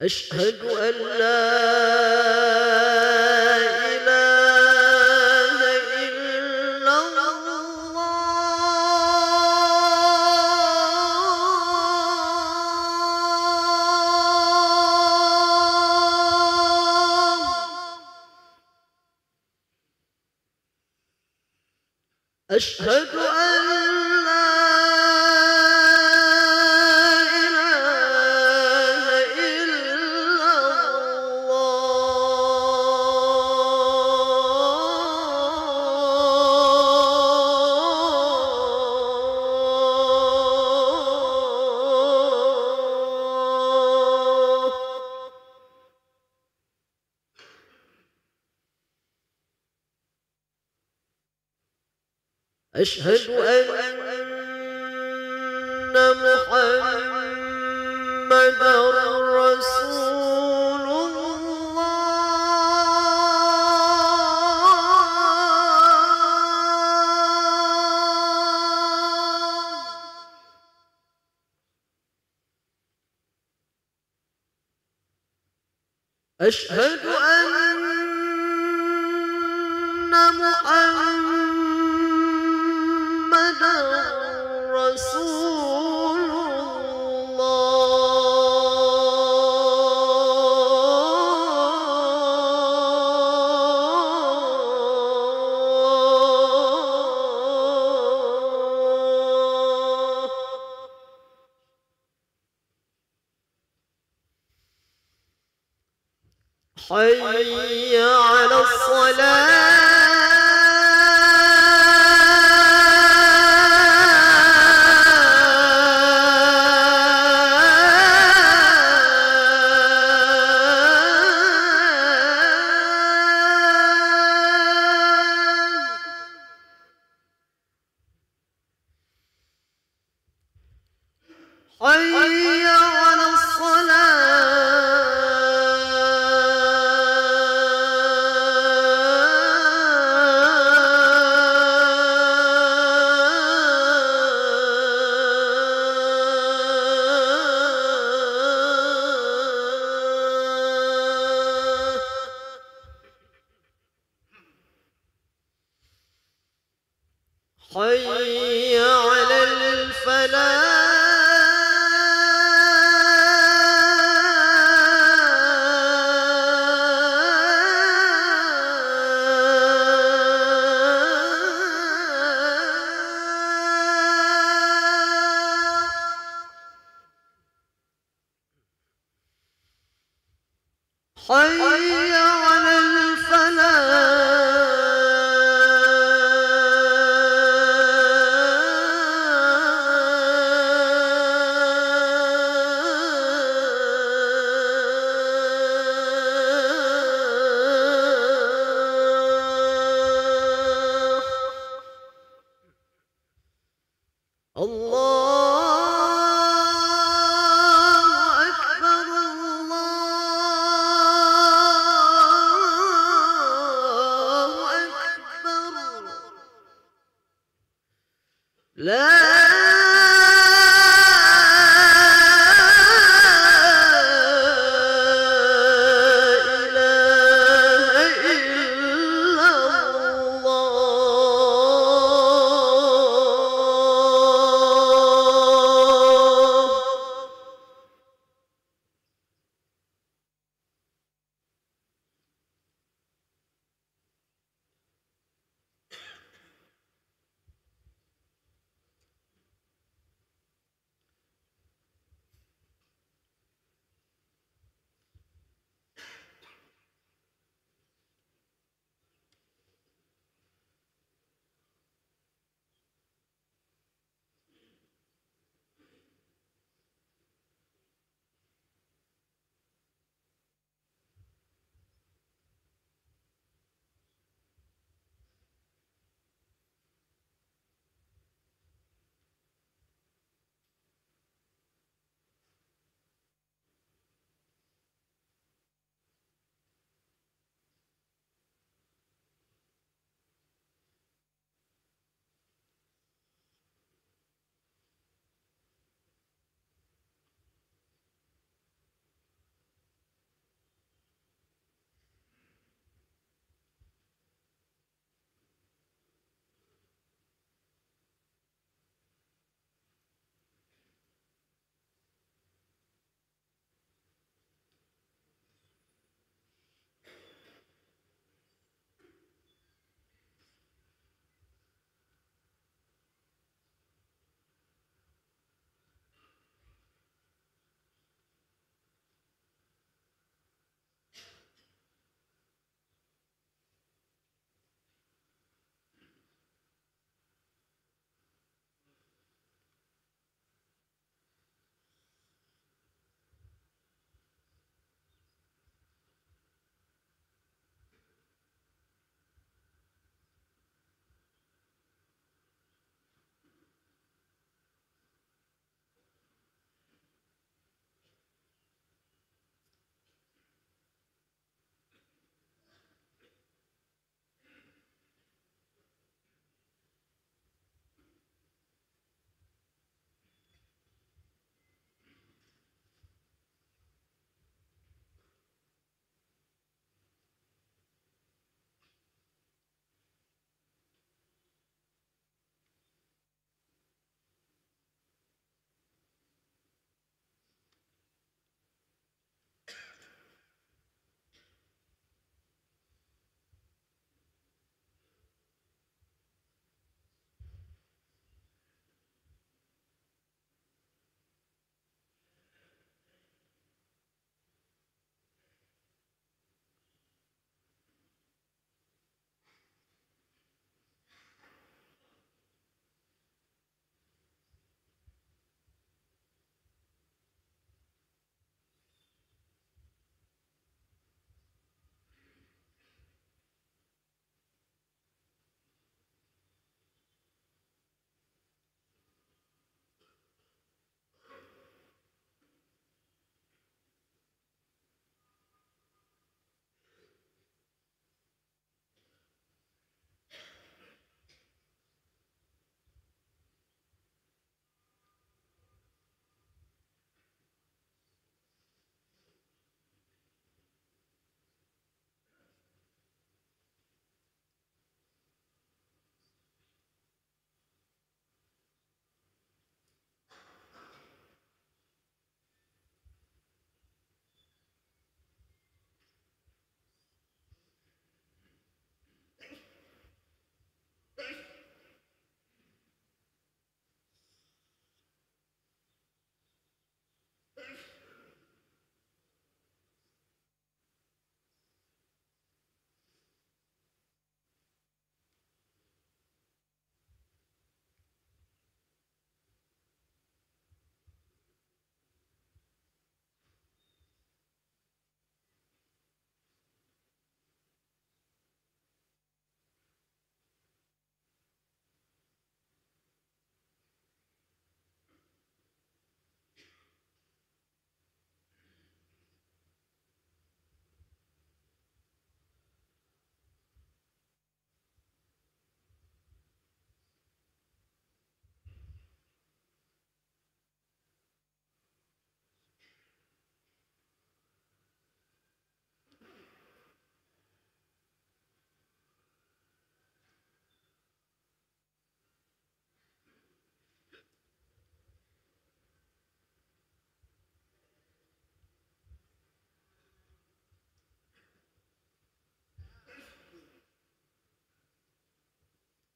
أشهد أن لا إله إلا الله. أشهد أن لا إله إلا الله. أشهد أن محمدًا رسول الله. أشهد أن محمدًا رسول الله. حي على حي على حي على حي على الله أكبر. الله أكبر. لا إله إلا الله.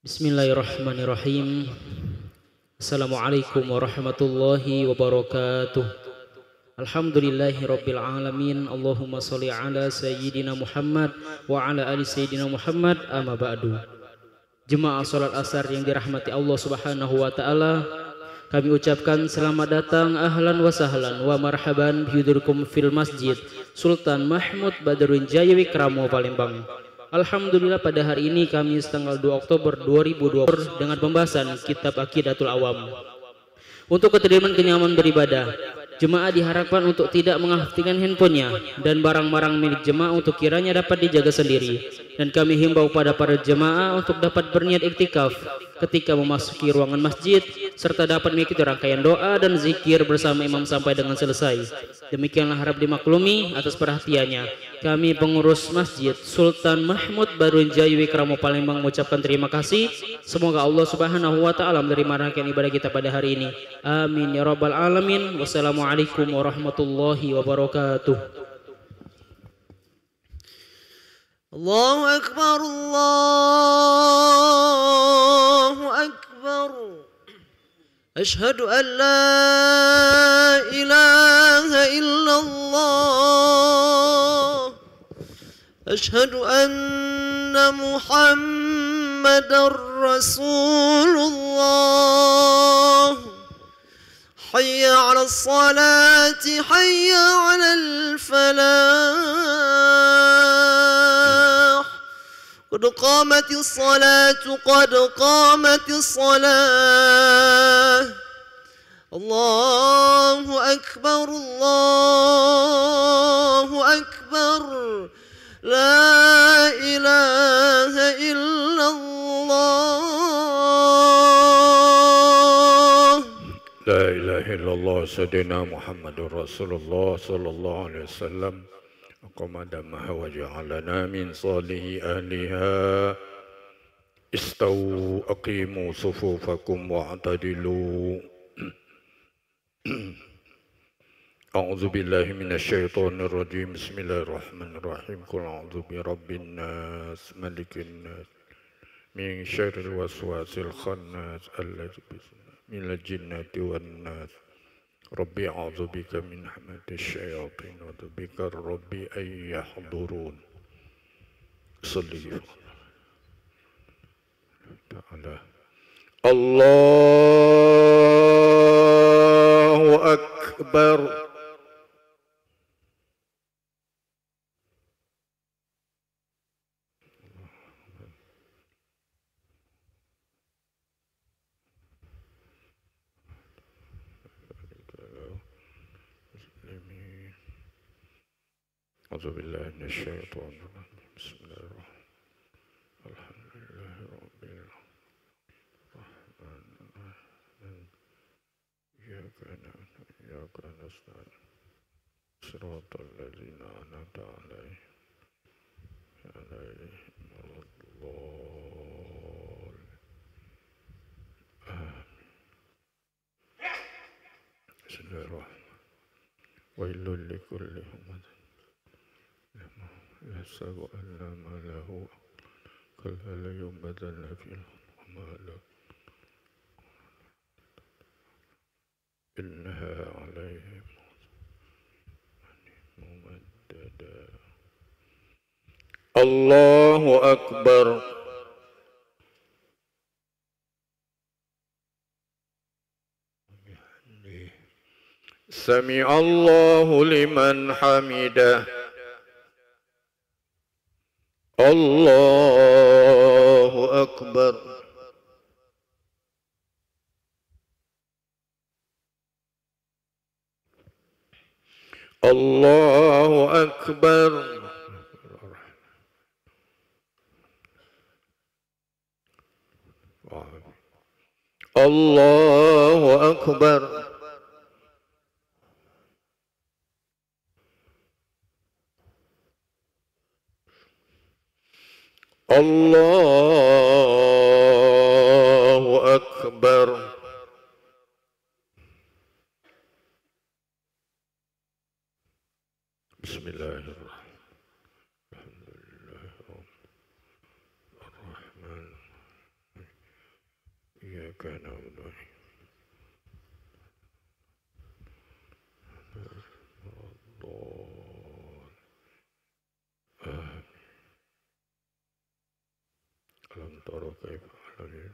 Bismillahirrahmanirrahim. Assalamualaikum warahmatullahi wabarakatuh. Alhamdulillahi rabbil alamin. Allahumma sholli ala sayyidina Muhammad wa ala ali sayyidina Muhammad, amma ba'du. Jemaah salat asar yang dirahmati Allah Subhanahu wa taala, kami ucapkan selamat datang, ahlan wa sahlan wa marhaban bihudurikum fil Masjid Sultan Mahmud Badarudin Jaya Wikramo Palembang. Alhamdulillah pada hari ini Kamis tanggal 2 Oktober 2020 dengan pembahasan Kitab Aqidatul Awam. Untuk ketertiban kenyamanan beribadah, jemaah diharapkan untuk tidak mengaktifkan handphonenya dan barang-barang milik jemaah untuk kiranya dapat dijaga sendiri. Dan kami himbau pada para jemaah untuk dapat berniat iktikaf ketika memasuki ruangan masjid serta dapat mengikuti rangkaian doa dan zikir bersama imam sampai dengan selesai. Demikianlah harap dimaklumi atas perhatiannya. Kami pengurus Masjid Sultan Mahmud Badarudin Jaya Wikramo Palembang mengucapkan terima kasih. Semoga Allah Subhanahu wa taala menerima rangkaian ibadah kita pada hari ini. Amin ya rabbal alamin. Wassalamualaikum warahmatullahi wabarakatuh. Allahu Akbar, Allahu Akbar. Ashhadu an la ilaha illallah. Ashhadu anna Muhammadar Rasulullah. Hayya 'alas salati, hayya 'alal falah. Qad qamatis salatu, qad qamatis salah. Allahu akbar, Allahu akbar. La ilaha illallah. La ilaha illallah sayyidina Muhammadur Rasulullah sallallahu alaihi wasallam. Aqamadaha wa ja'alana min salihi ahliha. Istawu aqimu sufufakum wa'tadilu. A'udzu billahi minasy syaithanir rajim. Bismillahirrahmanirrahim. Qul a'udzu birabbin nas, malikin nas, min syarril waswasil khannas alladzi minal jinnati wan nas. Rabbi a'udzu bika min hamatisy syayatin wa a'udzu bika rabbi ay yahdurun. Salli ta'ala. Allahu akbar. أعوذ بالله من الشيطان الرجيم بسم الله الرحمن الرحيم الحمد لله رب العالمين إياك نعبد وإياك نستعين صراط الذين أنعمت عليهم غير المغضوب آمين. بسم الله الرحمن ويل لكل همزة يحسب أن لا مال له كلا لينبذن في الأرض وما له إنها عليهم ممددا. الله أكبر. سمع الله لمن حمده. الله أكبر. الله أكبر. الله أكبر. الله أكبر. بسم الله الرحمن الرحيم. الحمد لله رب الرحمن إياك نعبد آمين. ألم تر كيف فعل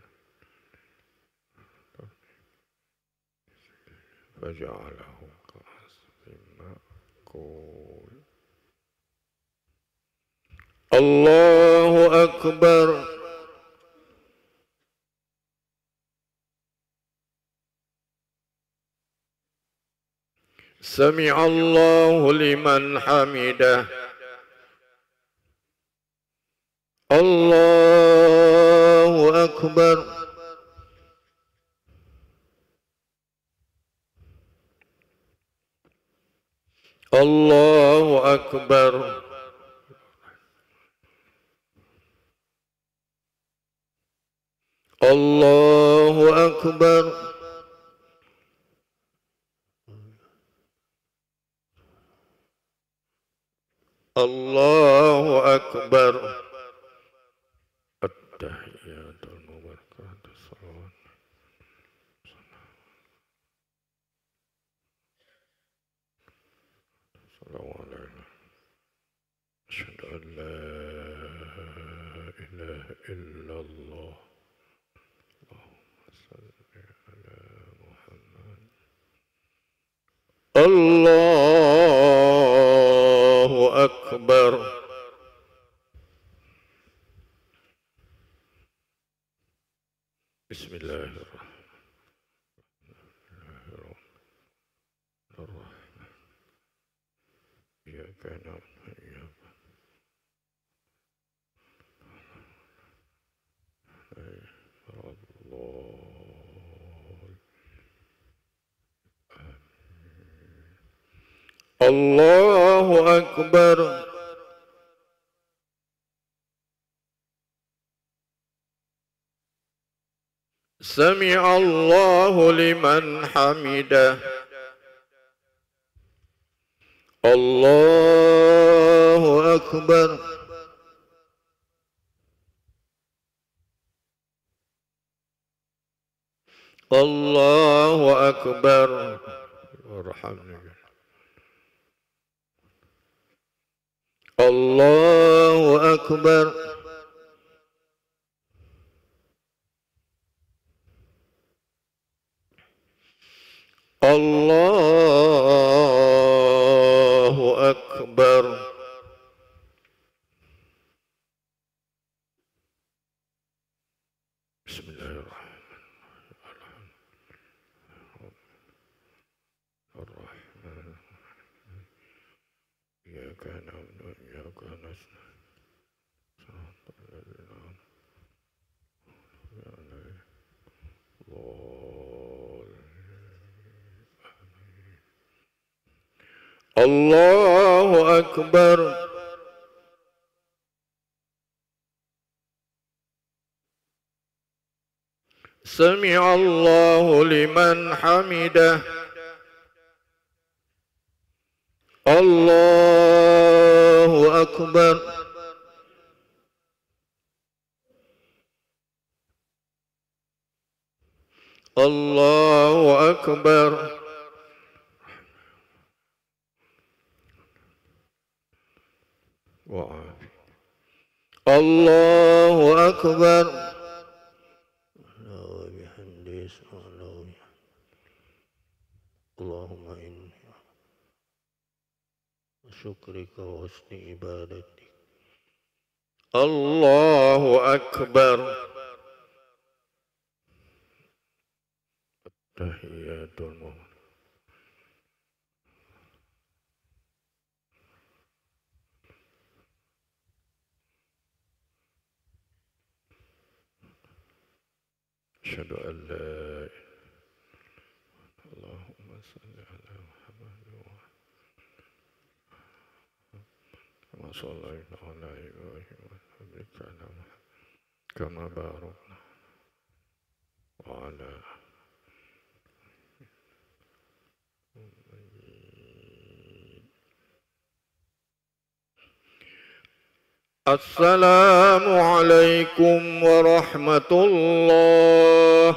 فجعله كعصف مأكول. الله أكبر. سمع الله لمن حمده. الله أكبر. الله أكبر. الله أكبر. الله أكبر. التحيات المباركات الصلوات. السلام عليكم. أشهد أن لا إله إلا الله. اللهم صل على محمد. الله أكبر. بسم الله الرحمن الرحيم. إياك نعبد وإياك الله أكبر. سمع الله لمن حمده. الله أكبر. الله أكبر. وارحمني. الله أكبر. الله أكبر. بسم الله الرحمن الرحيم. إياك نعبد وإياك نستعين. صراط الذين أنعمت عليهم الله أكبر. سمع الله لمن حمده. الله أكبر. الله أكبر. وعافية. الله أكبر. وبحمده سبحانه. اللهم إني شكرك وحسن عبادتك. الله أكبر. تحيات المؤمنين. أشهد أن لا إله. اللهم صل على محمد كما صليت على إبراهيم وبارك على محمد كما باركنا وعلى السلام عليكم ورحمة الله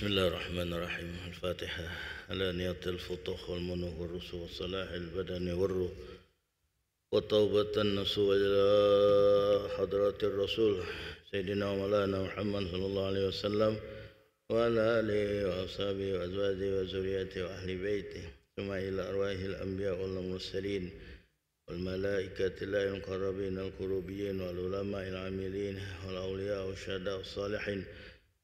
بسم الله الرحمن الرحيم. الفاتحة. على نية الفتوح والمنوح والرسول والصلاح البدن والروح وتوبة النصوح إلى حضرة الرسول سيدنا ومولانا محمد صلى الله عليه وسلم وعلى آله وأصحابه وأزواجه وذريته وأهل بيته ثم إلى أرواح الأنبياء والمرسلين والملائكة الله المقربين القربيين والعلماء العاملين والأولياء والشهداء والصالحين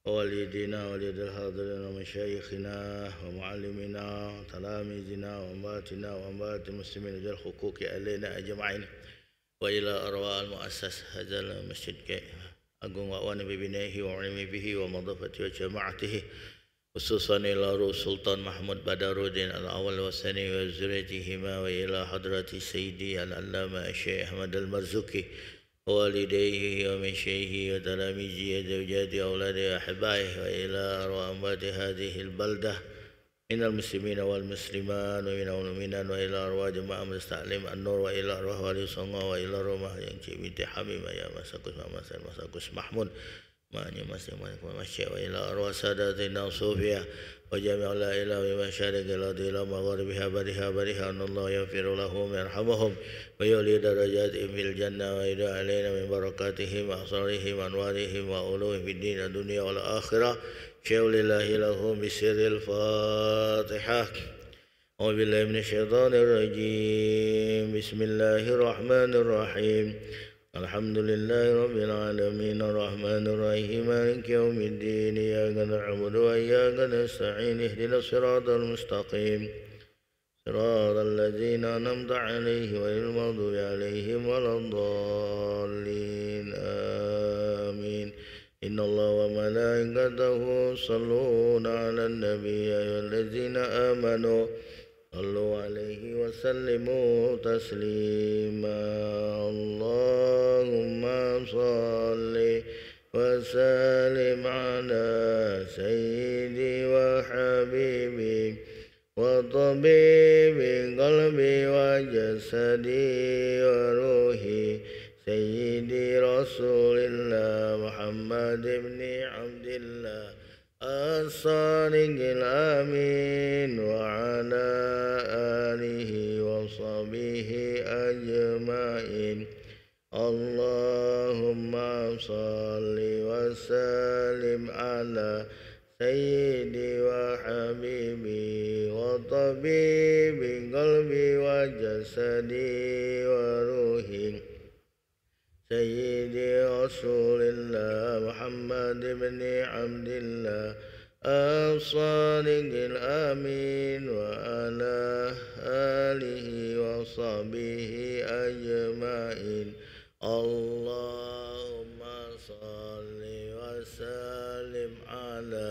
ووالدينا ولد الحاضرين ومشايخنا ومعلمنا وتلاميذنا وأمواتنا وأموات المسلمين ذي الحقوق علينا أجمعين وإلى أرواح المؤسس هذا المسجد أقوم وأنا ببنائه وعلمي به ومضافته وجماعته خصوصا إلى روح سلطان محمود بدرودين الأول والثاني وزوجتهما وإلى حضرة سيدي العلامة الشيخ أحمد المرزوقي ووالديه ومشايخه وتلاميذه وزوجاته وأولاده وأحبائه وإلى أرواح أموات هذه البلدة من المسلمين والمسلمات ومن المؤمنين وإلى أرواح جماعة مستعلم النور وإلى أرواح والي صنع وإلى روح yang binti Habibah ya Masakus Mahmud Ma'anya Masya وإلى أرواح ساداتنا صوفيا وجميع لا إله إلا مشارق الأرض إلى مغاربها برها أن الله يغفر لهم ويرحمهم ويولي درجاتهم في الجنة ويدعو علينا من بركاتهم وأسرارهم وأنوارهم وعلوهم في الدين الدنيا والآخرة شاء لله لهم بسر الفاتحة. أعوذ بالله من الشيطان الرجيم. بسم الله الرحمن الرحيم. الحمد لله رب العالمين الرحمن الرحيم مالك يوم الدين إياك نعبد وإياك نستعين اهدنا الصراط المستقيم صراط الذين أنعمت عليهم غير المغضوب عليهم ولا الضالين آمين. إن الله وملائكته يصلون على النبي يا أيها الذين آمنوا صلوا عليه وسلموا تسليما. اللهم صل وسلم على سيدي وحبيبي وطبيب قلبي وجسدي وروحي سيدي رسول الله محمد بن عبد الله الصادق الأمين وعلى آله وصحبه أجمعين. اللهم صل وسلم على سيدي وحبيبي وطبيب قلبي وجسدي وروحي سيدي رسول الله محمد بن عبد الله الصادق الأمين وعلى آله وصحبه أجمعين. اللهم صل وسلم على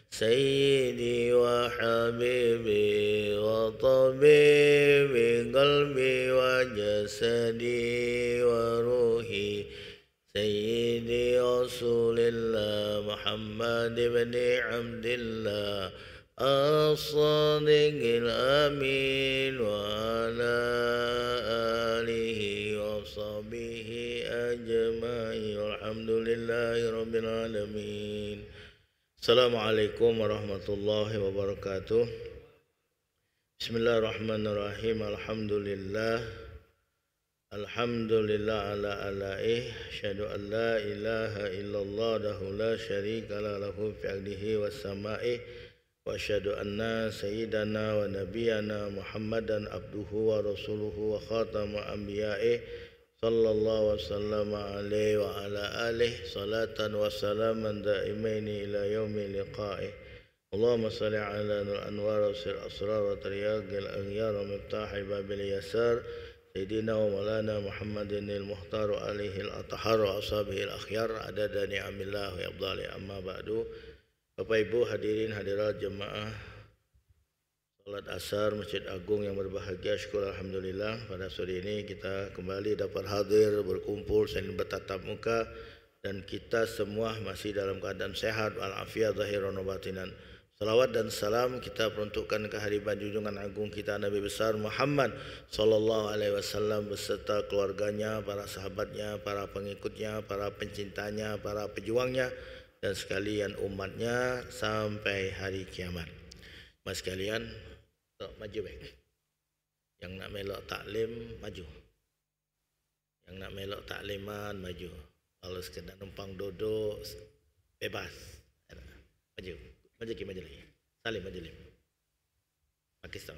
سيدي وحبيبي وطبيب قلبي وجسدي وروحي سيدي رسول الله محمد بن عبد الله الصادق الأمين وعلى آله وصحبه أجمعين والحمد لله رب العالمين. Assalamualaikum warahmatullahi wabarakatuh. Bismillahirrahmanirrahim. Alhamdulillah ala alaih. Asyhadu an la ilaha illallah dahu la syarika lahu fi ardihi was sama'i. Wa asyhadu anna sayyidana wa nabiyana Muhammadan abduhu wa rasuluhu wa khatamul anbiya'i sallallahu wasallam alaihi wa ala alihi salatan wa salaman daimaini ila yaumi liqa'i. Allahumma salli ala nur anwar wa sir asrar wa taryaqil aghyar wa miftahi babil yasar Sayyidina wa Maulana Muhammadin al-Muhtar alaihi al-Athhar wa ashabihi al-akhyar adada ni'amillah wa afdali amma ba'du. Bapak Ibu hadirin hadirat jemaah salat asar Masjid Agung yang berbahagia, syukur alhamdulillah pada sore ini kita kembali dapat hadir berkumpul saling bertatap muka dan kita semua masih dalam keadaan sehat walafiat zahiran wa batinan. Salawat dan salam kita peruntukkan kehadiran junjungan agung kita Nabi besar Muhammad sallallahu alaihi wasallam beserta keluarganya, para sahabatnya, para pengikutnya, para pencintanya, para pejuangnya dan sekalian umatnya sampai hari kiamat. Mas sekalian, maju baik. Yang nak melok taklim, maju. Yang nak melok takliman, maju. Kalau sekedar numpang duduk, bebas. Maju. Maju lagi, maju lagi. Salim, maju lagi. Pakistan.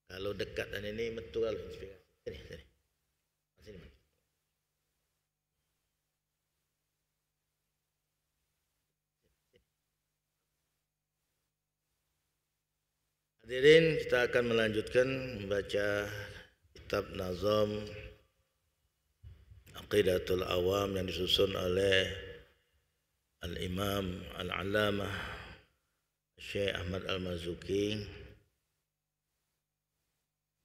Kalau dekat dan ini, betul kalau inspirasi. Sini, sini. Sini, maju. Hadirin, kita akan melanjutkan membaca kitab Nazam Aqidatul Awam yang disusun oleh Al-Imam Al-Allamah Syekh Ahmad Al-Marzuki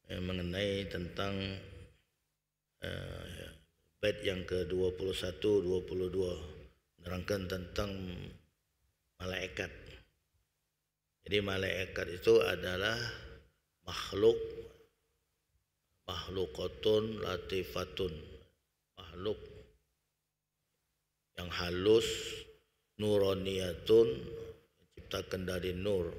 yang mengenai tentang bait yang ke-21, 22 menerangkan tentang malaikat. Jadi malaikat itu adalah makhlukatun latifatun, makhluk yang halus, nuraniyatun, diciptakan dari nur.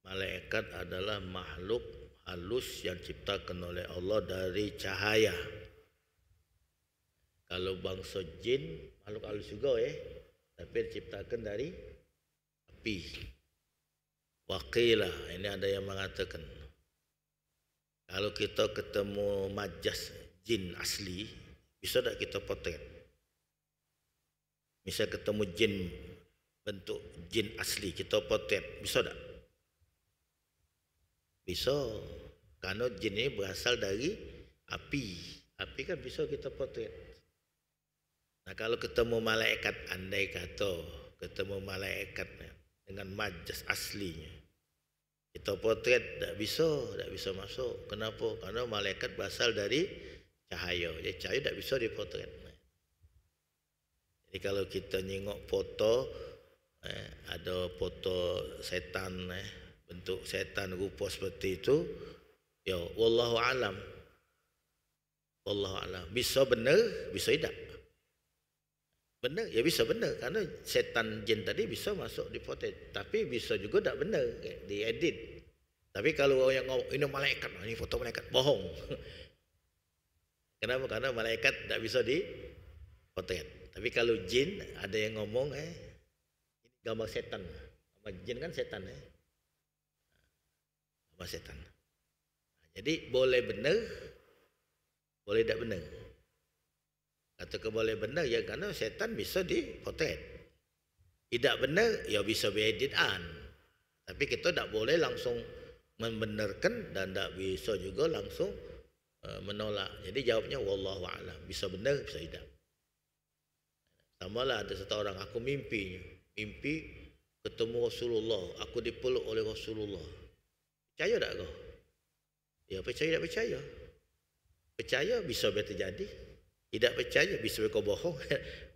Malaikat adalah makhluk halus yang diciptakan oleh Allah dari cahaya. Kalau bangsa jin, makhluk halus juga tapi diciptakan dari api. Waqila, ini ada yang mengatakan kalau kita ketemu majas jin asli, bisa tak kita potret? Misal ketemu jin, bentuk jin asli, kita potret, bisa tak? Bisa, karena jin ini berasal dari api. Api kan bisa kita potret. Nah kalau ketemu malaikat, andai kata ketemu malaikat dengan majas aslinya, kita potret tak bisa masuk. Kenapa? Karena malaikat berasal dari cahaya. Jadi cahaya tak bisa dipotret. Jadi kalau kita tengok foto, ada foto setan, bentuk setan rupa seperti itu, ya wallahu alam. Wallahu alam. Bisa benar, bisa tidak. Benar, ya bisa benar karena setan jin tadi bisa masuk di potret, tapi bisa juga tak benar, diedit. Tapi kalau orang yang ngomong ini malaikat, ini foto malaikat, bohong. Kenapa? Karena malaikat tak bisa di potret. Tapi kalau jin ada yang ngomong ini gambar setan. Gambar jin kan setan gambar setan. Jadi boleh benar, boleh tak benar. Katakan boleh benar ya karena setan bisa dipotret. Tidak benar ya bisa dieditkan. Tapi kita tak boleh langsung membenarkan dan tak bisa juga langsung menolak. Jadi jawabnya wallahu a'lam. Bisa benar, bisa tidak. Samalah ada satu orang, aku mimpi ketemu Rasulullah, aku dipeluk oleh Rasulullah. Percaya tak kau? Ya percaya tak percaya. Percaya bisa terjadi. Tidak percaya bisa kau bohong.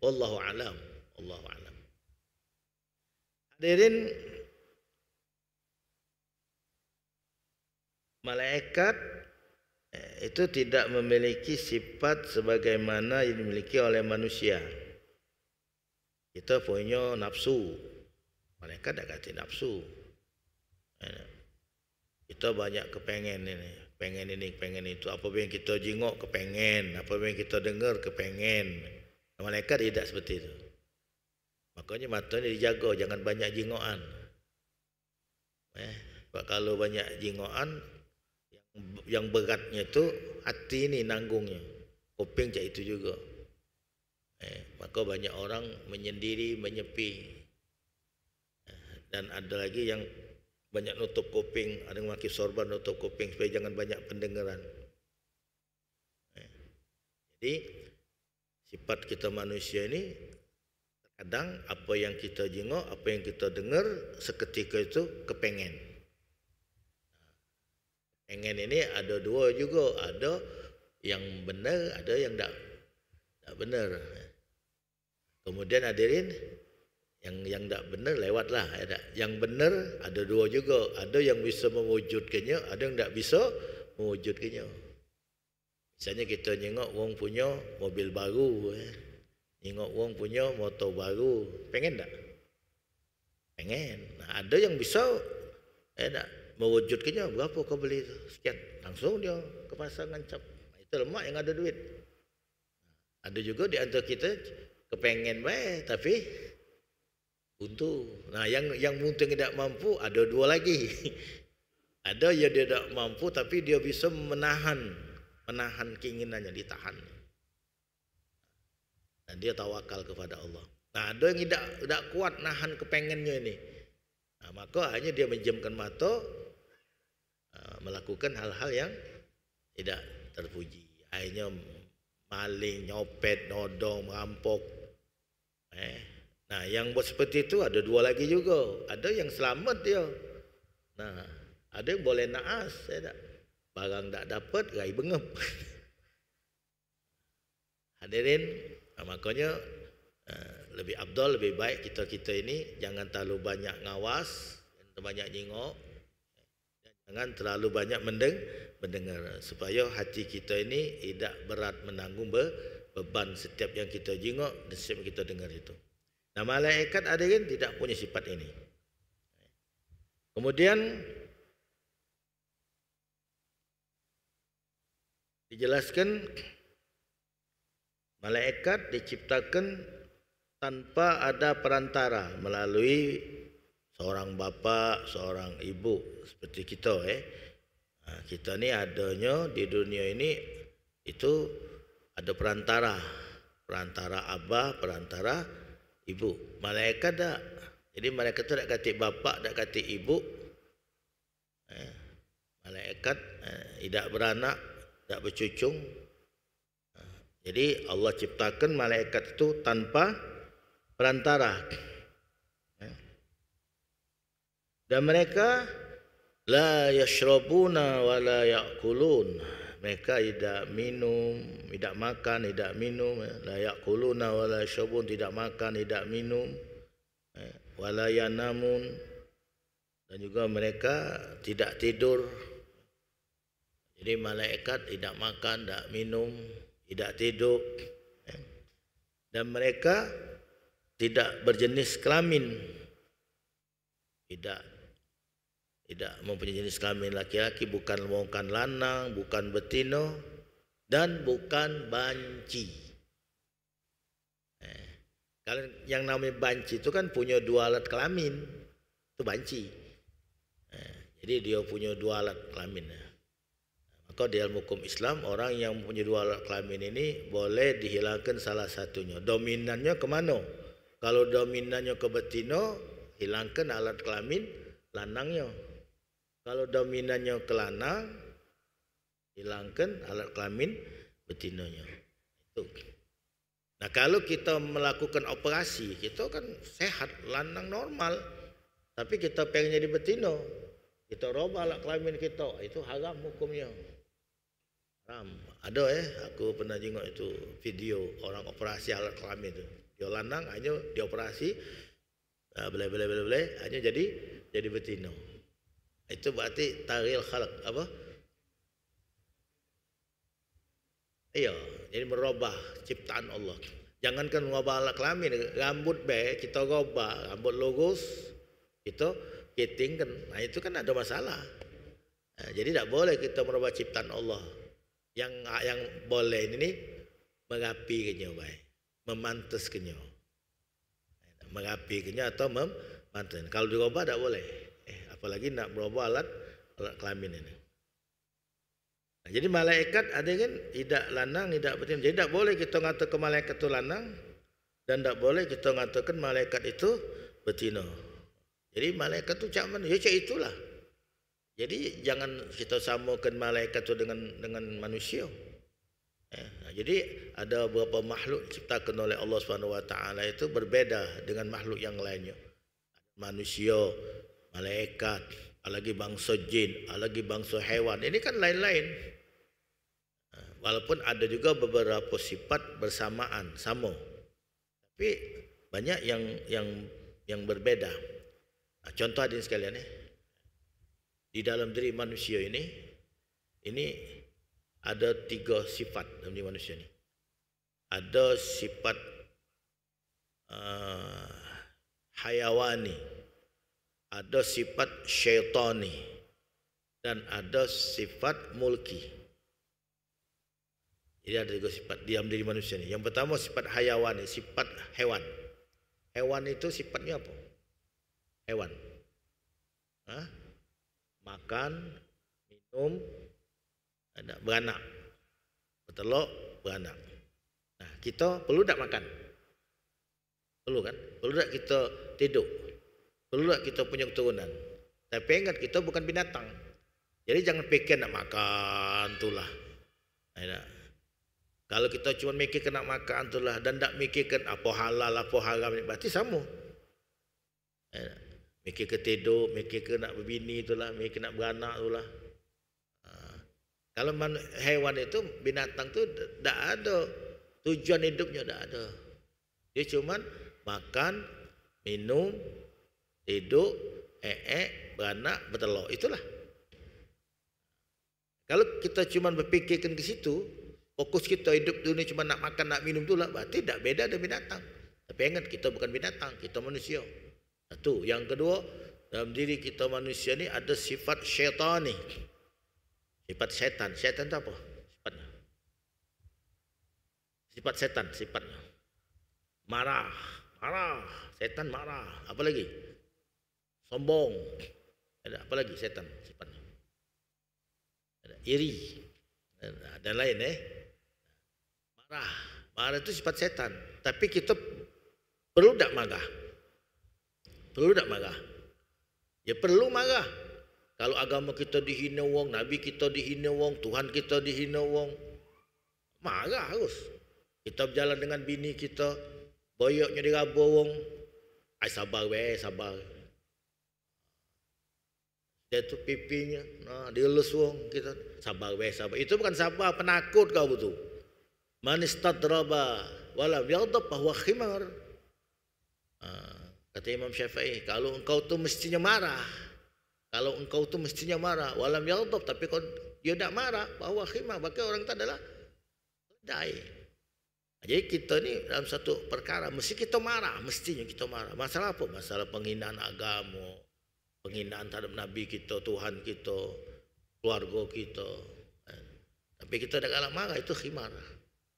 Wallahu a'lam. Wallahu a'lam. Hadirin, malaikat itu tidak memiliki sifat sebagaimana yang dimiliki oleh manusia. Kita punya nafsu. Malaikat tak kata nafsu. Kita banyak kepengen ini. Pengen ini, pengen itu. Apa yang kita jengok, kepengen. Apa yang kita dengar, kepengen. Malaikat tidak seperti itu. Makanya matanya dijaga, jangan banyak jengokan. Sebab kalau banyak jengokan, yang beratnya itu hati ini nanggungnya. Kuping cak itu juga. Maka banyak orang menyendiri, menyepi. Dan ada lagi yang banyak nutup kuping, ada yang pakai sorban nutup kuping supaya jangan banyak pendengaran. Jadi sifat kita manusia ini kadang apa yang kita jengok, apa yang kita dengar seketika itu kepengen. Pengen ini ada dua juga, ada yang benar, ada yang tak benar. Kemudian hadirin, yang tak benar lewatlah. Yang benar ada dua juga. Ada yang bisa mewujudkannya, ada yang tak bisa mewujudkannya. Misalnya kita tengok orang punya mobil baru, tengok orang punya motor baru, pengen tak? Pengen. Nah, ada yang bisa nak mewujudkannya, berapa kau beli tu? Sekian. Langsung dia ke pasar ngancap. Itu lemak yang ada duit. Ada juga di antara kita kepengen baik tapi buntu. Nah, yang buntu tidak mampu ada dua lagi. Ada yang dia tak mampu tapi dia bisa menahan keinginannya, ditahan. Dan dia tawakal kepada Allah. Nah, ada yang tidak kuat nahan kepengennya ini. Nah, maka hanya dia menjamkan mata, melakukan hal-hal yang tidak terpuji. Akhirnya maling, nyopet, nodong, merampok. Nah, yang buat seperti itu ada dua lagi juga. Ada yang selamat dia. Nah, ada yang boleh naas, barang tak dapat, rai bengep. Hadirin, makanya lebih afdal, lebih baik kita ini jangan terlalu banyak ngawas, banyak nyingok, jangan terlalu banyak mendengar, supaya hati kita ini tidak berat menanggung beban setiap yang kita jingok dan setiap yang kita dengar itu. Nah, malaikat hadirin tidak punya sifat ini. Kemudian dijelaskan malaikat diciptakan tanpa ada perantara, melalui seorang bapa, seorang ibu seperti kita. Nah, kita ni adanya di dunia ini itu ada perantara abah, perantara ibu. Malaikat tak. Jadi malaikat tu tak kata bapa, tak kata ibu. Malaikat tidak beranak, tak bercucung. Jadi Allah ciptakan malaikat itu tanpa perantara. Dan mereka la yashrabuna wa la ya'kulun. Mereka tidak minum, tidak makan, tidak minum. La ya'kuluna wa la yashrabun, tidak makan, tidak minum. Wa la yanamun. Dan juga mereka tidak tidur. Jadi malaikat tidak makan, tidak minum, tidak tidur. Dan mereka tidak berjenis kelamin. Tidak mempunyai jenis kelamin laki-laki, bukan lanang, bukan betina, dan bukan banci. Kalau yang namanya banci itu kan punya dua alat kelamin, itu banci. Jadi dia punya dua alat kelamin. Maka di dalam hukum Islam, orang yang mempunyai dua alat kelamin ini boleh dihilangkan salah satunya. Dominannya ke mana? Kalau dominannya ke betina, hilangkan alat kelamin lanangnya. Kalau dominannya ke lanang, hilangkan alat kelamin betinanya. Itu. Nah, kalau kita melakukan operasi, kita kan sehat, lanang normal. Tapi kita pengen jadi betina, kita robah alat kelamin kita, itu haram hukumnya. Haram. Ada aku pernah tengok itu video orang operasi alat kelamin itu. Dia lanang hanya dioperasi, boleh, hanya jadi betina. Itu berarti taril khalq apa? Iya, jadi merubah ciptaan Allah. Jangankan mengubah alat kelamin, rambut kita ubah, rambut lurus kita ketingkan. Nah, itu kan ada masalah. Nah, jadi tak boleh kita merubah ciptaan Allah. Yang boleh ini merapi kenyo baik, memantas kenyo. Merapi kenyo atau memantas. Kalau dirubah tak boleh. Apalagi nak merubah alat kelamin ini. Nah, jadi malaikat ada kan tidak lanang, tidak betina. Jadi tak boleh kita mengatakan malaikat itu lanang dan tak boleh kita mengatakan malaikat itu betina. Jadi malaikat itu cak mana? Ya cak itulah. Jadi jangan kita samakan malaikat itu dengan manusia. Jadi ada beberapa makhluk diciptakan oleh Allah SWT itu berbeda dengan makhluk yang lainnya. Manusia, malaikat, lagi bangsa jin, lagi bangsa hewan. Ini kan lain-lain. Walaupun ada juga beberapa sifat bersamaan, sama. Tapi banyak yang berbeda. Nah, contoh hadirin sekalian di dalam diri manusia ini ada 3 sifat dalam diri manusia ni. Ada sifat hayawani, ada sifat syaitani, dan ada sifat mulki. Jadi ada 3 sifat dalam diri manusia ni. Yang pertama sifat hayawani, sifat hewan. Hewan itu sifatnya apa? Hewan. Makan, minum, beranak. Bertelur, beranak. Nah, kita perlu tak makan? Perlu kan? Perlu tak kita tidur? Perlu tak kita punya keturunan? Tapi ingat, kita bukan binatang. Jadi jangan fikir nak makan itulah. Kalau kita cuma mikirkan nak makan itulah dan tak mikirkan apa halal, apa haram, berarti sama. Mikir ke tidur, mikir ke nak berbini itulah, mikir nak beranak itulah. Kalau hewan itu, binatang tu tak ada tujuan hidupnya, tak ada. Dia cuma makan, minum, tidur, beranak, bertelur. Itulah. Kalau kita cuma berfikirkan ke situ, fokus kita hidup dunia cuma nak makan, nak minum itulah, berarti tak beda dengan binatang. Tapi ingat, kita bukan binatang, kita manusia. Satu. Yang kedua, dalam diri kita manusia ni ada sifat syaitani. Sifat syaitan. Syaitan itu apa? Sifatnya. Sifat syaitan, sifatnya. Marah. Marah. Syaitan marah. Apa lagi? Sombong. Ada apa lagi syaitan sifatnya? Ada iri. Dan lain Marah. Marah itu sifat syaitan. Tapi kita perlu tak marah? Perlu tak marah? Ya perlu marah. Kalau agama kita dihina wong, Nabi kita dihina wong, Tuhan kita dihina wong, marah harus. Kita berjalan dengan bini kita, boyoknya diraba wong, sabar sabar. Dia tu pipinya, dielus wong, kita sabar sabar. Itu bukan sabar, penakut kau betul. Man istadraba walam yaghdab fahuwa khimar. Kata Imam Syafi'i, kalau engkau tu mestinya marah. Kalau engkau tu mestinya marah, walam yaghdab, tapi kalau dia tak marah, fahuwa khimar, maka orang itu adalah keledai. Jadi kita ni dalam satu perkara mesti kita marah, mestinya kita marah. Masalah apa? Masalah penghinaan agama, penghinaan terhadap Nabi kita, Tuhan kita, keluarga kita. Tapi kita tak galak marah, itu khimar.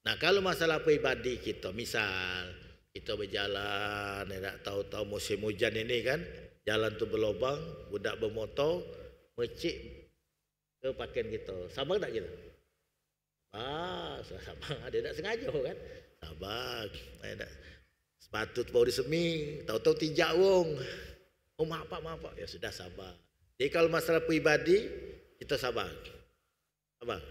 Nah, kalau masalah pribadi kita, misal kita berjalan, tak tahu-tahu musim hujan ini kan, jalan tu berlubang, budak bermotor mecik ke pakaian kita. Sabar tak kita? Sabar. Dia tak sengaja kan? Sabar. Sepatu tu baru disemi, tahu-tahu tijak wong. Oh maaf pak. Ya sudah sabar. Jadi kalau masalah pribadi, kita sabar. Sabar.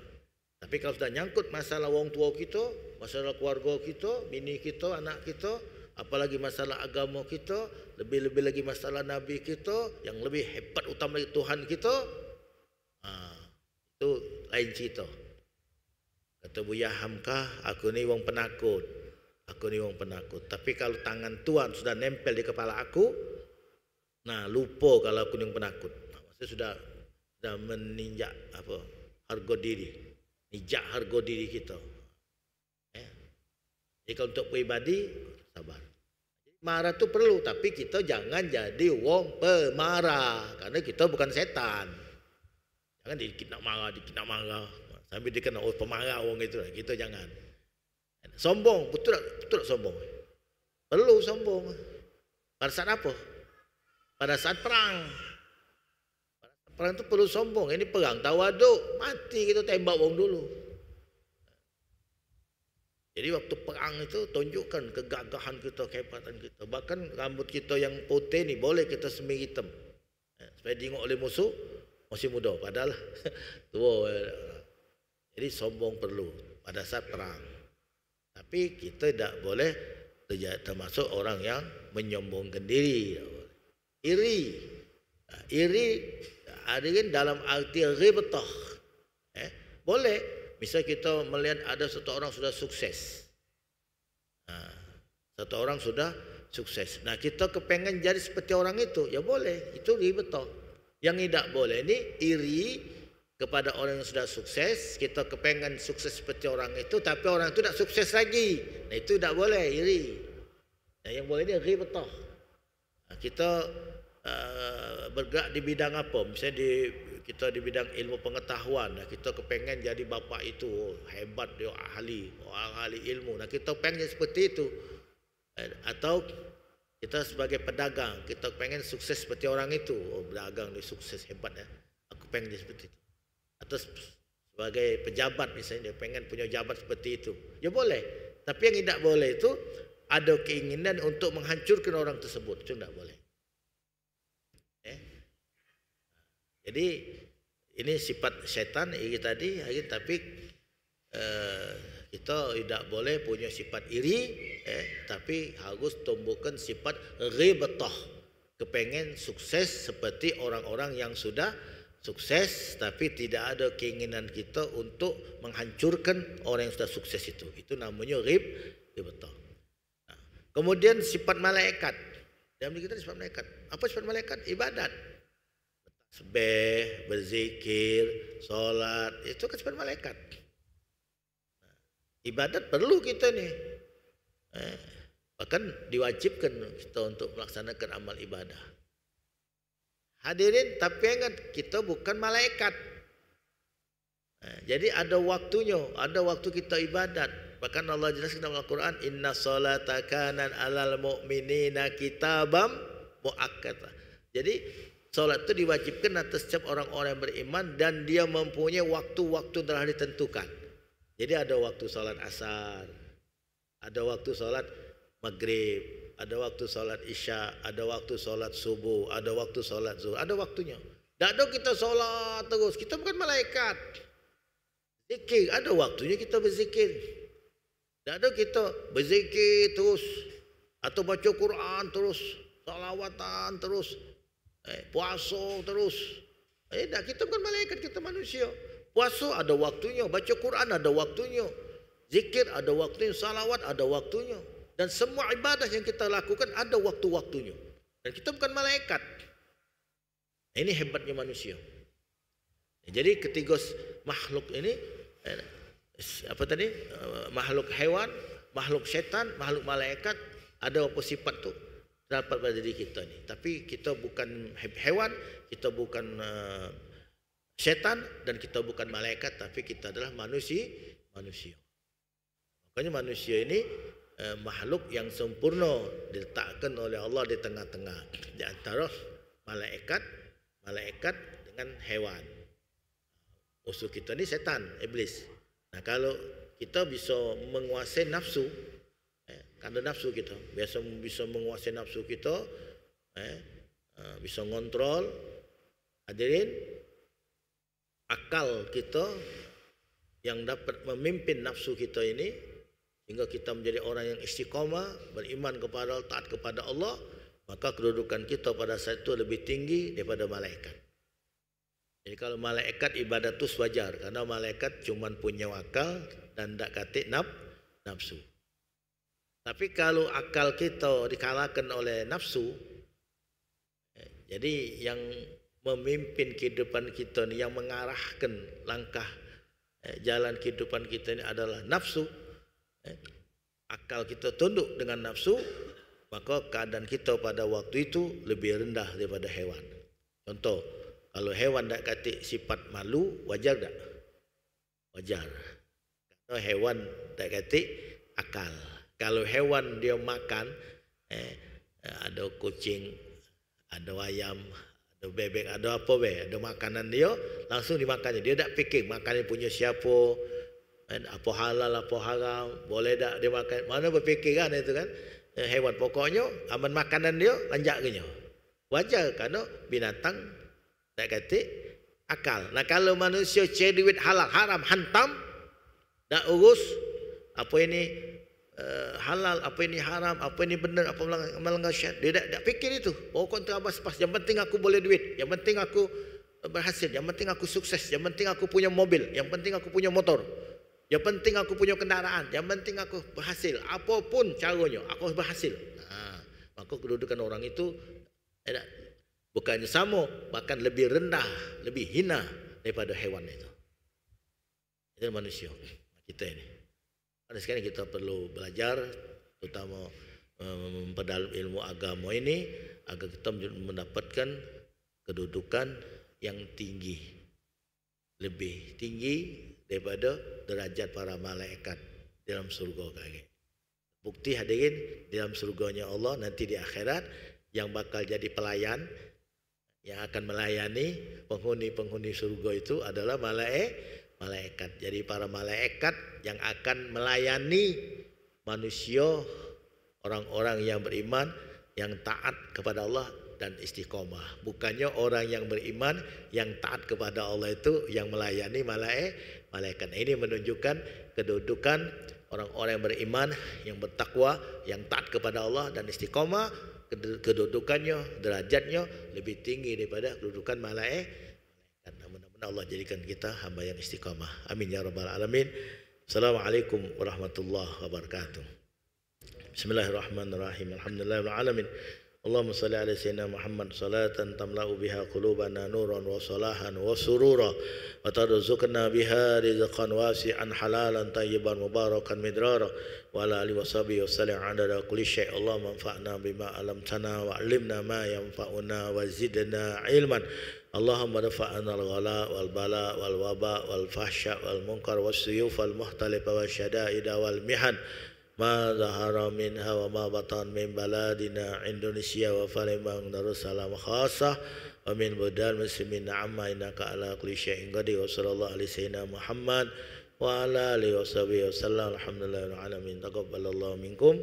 Tapi kalau sudah nyangkut masalah wong tua kita, masalah keluarga kita, bini kita, anak kita, apalagi masalah agama kita, lebih-lebih lagi masalah Nabi kita, yang lebih hebat utama lagi Tuhan kita, itu lain cerita. Kata Buya Hamka, aku ni wong penakut. Aku ni wong penakut. Tapi kalau tangan Tuhan sudah nempel di kepala aku, lupa kalau aku ni wong penakut. Maksudnya sudah meninjak harga diri. Nijak harga diri kita. Jadi kalau untuk pribadi, sabar. Marah tu perlu, tapi kita jangan jadi wong pemarah. Karena kita bukan setan. Jangan dikit nak marah. Sambil dia kena pemarah wong itu. Kita jangan. Sombong, betul tak sombong? Perlu sombong. Pada saat apa? Pada saat perang. Perang itu perlu sombong. Ini perang tawaduk, mati kita tembak wong dulu. Jadi waktu perang itu tunjukkan kegagahan kita, kehebatan kita. Bahkan rambut kita yang putih ni boleh kita semi hitam. Supaya tengok oleh musuh masih muda. Padahal tua. Jadi sombong perlu pada saat perang. Tapi kita tidak boleh termasuk orang yang menyombongkan diri. Iri ada kan dalam arti ghibtah. Boleh. Misal kita melihat ada satu orang sudah sukses. Satu orang sudah sukses. Nah, kita kepengen jadi seperti orang itu. Ya boleh. Itu ghibtah. Yang tidak boleh ini iri kepada orang yang sudah sukses, kita kepengen sukses seperti orang itu, tapi orang itu tak sukses lagi. Nah, itu tak boleh iri. Nah, yang boleh ni ghibtah. Kita bergerak di bidang apa? Misalnya kita di bidang ilmu pengetahuan. Nah, kita kepengen jadi bapa itu, hebat dia, orang ahli ilmu. Nah, kita pengen seperti itu. Atau kita sebagai pedagang, kita pengen sukses seperti orang itu. Oh, berdagang dia sukses, hebat ya. Aku pengen dia seperti itu. Atau sebagai pejabat misalnya, dia pengen punya jabat seperti itu. Ya boleh. Tapi yang tidak boleh itu ada keinginan untuk menghancurkan orang tersebut. Itu tidak boleh. Jadi ini sifat syaitan iri tadi, tapi kita tidak boleh punya sifat iri, tapi harus tumbuhkan sifat ghibtah, kepengen sukses seperti orang-orang yang sudah sukses, tapi tidak ada keinginan kita untuk menghancurkan orang yang sudah sukses itu. Itu namanya ghibtah. Nah, kemudian sifat malaikat. Dalam diri kita sifat malaikat. Apa sifat malaikat? Ibadat. Tasbih, berzikir, solat, itu kan sifat malaikat. Nah, ibadat perlu kita ni. Bahkan diwajibkan kita untuk melaksanakan amal ibadah. Hadirin, tapi ingat kita bukan malaikat. Jadi ada waktunya, ada waktu kita ibadat. Bahkan Allah jelaskan dalam Al-Quran, Inna salata kanan alal mu'minina kitabam mu'akkata. Jadi solat itu diwajibkan atas setiap orang-orang yang beriman dan dia mempunyai waktu-waktu telah ditentukan. Jadi ada waktu solat asar, ada waktu solat maghrib, ada waktu solat isya, ada waktu solat subuh, ada waktu solat zuhur, ada waktunya. Tak ada kita solat terus, kita bukan malaikat. Zikir, ada waktunya kita berzikir. Tak ada kita berzikir terus, atau baca Quran terus, salawatan terus, puasa terus. Tak, kita bukan malaikat, kita manusia. Puasa ada waktunya, baca Quran ada waktunya, zikir ada waktunya, salawat ada waktunya. Dan semua ibadah yang kita lakukan ada waktu-waktunya. Dan kita bukan malaikat. Ini hebatnya manusia. Jadi ketiga makhluk ini, apa tadi? Makhluk hewan, makhluk syaitan, makhluk malaikat, ada apa sifat tu terdapat pada diri kita ni. Tapi kita bukan hewan, kita bukan syaitan, dan kita bukan malaikat, tapi kita adalah manusia. Makanya manusia ini makhluk yang sempurna diletakkan oleh Allah di tengah-tengah di antara malaikat dengan hewan. Musuh kita ni setan, iblis. Nah, kalau kita bisa menguasai nafsu, kalau nafsu kita bisa menguasai nafsu kita, bisa kontrol, hadirin, akal kita yang dapat memimpin nafsu kita ini, hingga kita menjadi orang yang istiqamah, beriman kepada Allah, taat kepada Allah, maka kedudukan kita pada saat itu lebih tinggi daripada malaikat. Jadi kalau malaikat ibadat itu wajar, karena malaikat cuma punya akal dan tak katik nafsu. Tapi kalau akal kita dikalahkan oleh nafsu, jadi yang memimpin kehidupan kita ni, yang mengarahkan langkah jalan kehidupan kita ini adalah nafsu. Akal kita tunduk dengan nafsu, maka keadaan kita pada waktu itu lebih rendah daripada hewan. Contoh, kalau hewan tak katik sifat malu, wajar tak? Wajar. Kalau hewan tak katik akal. Kalau hewan dia makan, ada kucing, ada ayam, ada bebek, ada apa ada makanan dia, langsung dimakannya. Dia tak fikir makannya punya siapa, apa halal, apa haram, boleh tak dia makan. Mana berfikirkan itu kan. Hewan pokoknya, aman makanan dia, lanjaknya. Wajar kerana binatang tak katik akal. Nah, kalau manusia cari duit halal, haram, hantam, tak urus apa ini halal, apa ini haram, apa ini benar, apa melanggar syariat. Dia tak fikir itu. Pokok terabas pas. Yang penting aku boleh duit. Yang penting aku berhasil. Yang penting aku sukses. Yang penting aku punya mobil. Yang penting aku punya motor. Yang penting aku punya kendaraan. Yang penting aku berhasil. Apapun caranya, aku harus berhasil. Maka kedudukan orang itu bukannya sama, bahkan lebih rendah, lebih hina daripada hewan itu. Itu manusia kita ini. Pada sekarang kita perlu belajar, terutama memperdalam ilmu agama ini agar kita mendapatkan kedudukan yang tinggi, lebih tinggi daripada derajat para malaikat dalam surga kali. Bukti hadirin, dalam surganya Allah nanti di akhirat yang bakal jadi pelayan, yang akan melayani penghuni-penghuni surga itu adalah malaikat. Jadi para malaikat yang akan melayani manusia, orang-orang yang beriman, yang taat kepada Allah dan istiqomah. Bukannya orang yang beriman, yang taat kepada Allah itu yang melayani malaikat. Ini menunjukkan kedudukan orang-orang yang beriman, yang bertakwa, yang taat kepada Allah dan istiqomah. Kedudukannya, derajatnya lebih tinggi daripada kedudukan malaikat. Mudah-mudahan Allah jadikan kita hamba yang istiqamah. Amin ya rabbal alamin. Assalamualaikum warahmatullahi wabarakatuh. Bismillahirrahmanirrahim. Alhamdulillahirabbil alamin. Allahumma salli ala sayyidina Muhammad salatan tamla'u biha qulubana nuran wa salahan wa surura wa tarzuqna biha rizqan wasi'an halalan tayyiban mubarakan midrara wa ala alihi washabihi wasallam adada kulli syai'. Allahumma anfa'na bima 'allamtana wa 'allimna ma yanfa'una wa zidna ilman. Allahumma dafa'na al-ghala wal bala wal waba wal fahsya wal munkar was suyuf wal muhtalifa wa syada'ida wal mihan ma zahara minha wa ma batan min baladina Indonesia wa Palembang Darussalam khassah wa min budal muslimin amma innaka ala kulli syai'in qadir wa sallallahu alaihi sayyidina Muhammad wa ala alihi wa sahbihi wa sallam. Alhamdulillahil alamin. Taqabbalallahu minkum.